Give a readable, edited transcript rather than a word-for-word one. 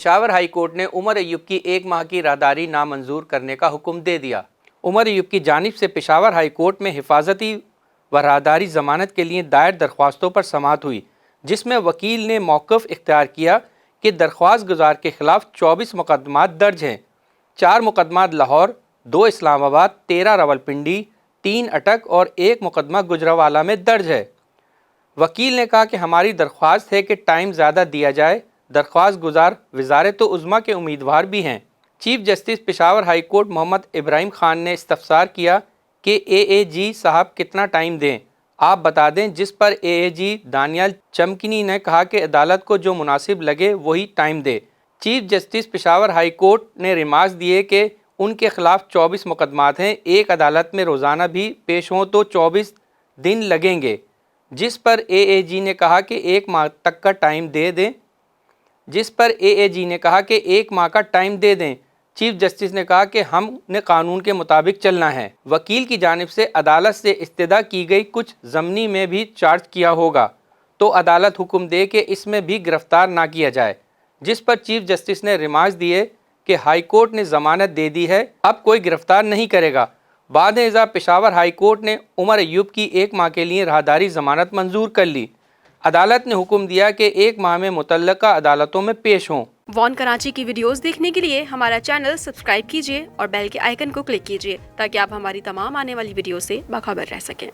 Peshawar high court ने उमर अय्यूब की 1 माह की राहदारी नामंजूर करने का हुक्म दे दिया। उमर अय्यूब की जानिब से पेशावर हाई कोर्ट में हिफाजती व राहदारी ज़मानत के लिए दायर दरख्वास्तों पर समाअत हुई, जिसमें वकील ने मौक़िफ़ इख्तियार किया कि दरख्वास्त गुजार के ख़िलाफ़ 24 मुकदमात दर्ज हैं। 4 मुकदमात लाहौर, 2 इस्लामाबाद, 13 रावलपिंडी, 3 अटक और 1 मुकदमा गुजरावाला में दर्ज है। वकील ने कहा कि हमारी दरख्वास्त है कि टाइम ज़्यादा दिया जाए। दरख्वास्त गुजार वज़ारत उज़्मा के उम्मीदवार भी हैं। Chief justice Peshawar high court Mohammad Ibrahim Khan ने इस्तफ़सार किया कि AAG साहब कितना टाइम दें, आप बता दें, जिस पर AAG दानियाल चमकिनी ने कहा कि अदालत को जो मुनासिब लगे वही टाइम दे। Chief justice Peshawar high court ने रिमार्क्स दिए कि उनके खिलाफ 24 मुकदमात हैं, एक अदालत में रोज़ाना भी पेश हों तो 24 दिन लगेंगे, जिस पर AAG ने कहा कि 1 माह तक का टाइम दे दें एक माह का टाइम दे दें। चीफ जस्टिस ने कहा कि हमने कानून के मुताबिक चलना है। वकील की जानिब से अदालत से इस्तदा की गई कुछ ज़मनी में भी चार्ज किया होगा तो अदालत हुक्म दे कि इसमें भी गिरफ्तार ना किया जाए, जिस पर चीफ जस्टिस ने रिमार्क्स दिए कि हाई कोर्ट ने ज़मानत दे दी है, अब कोई गिरफ्तार नहीं करेगा। बाद इज़ा पेशावर हाई कोर्ट ने उमर अय्यूब की 1 माह के लिए राहदारी ज़मानत मंजूर कर ली। अदालत ने हुक्म दिया कि 1 माह में मुतल्लका अदालतों में पेश हों। वॉन कराची की वीडियोस देखने के लिए हमारा चैनल सब्सक्राइब कीजिए और बेल के आइकन को क्लिक कीजिए ताकि आप हमारी तमाम आने वाली वीडियो से बाखबर रह सकें।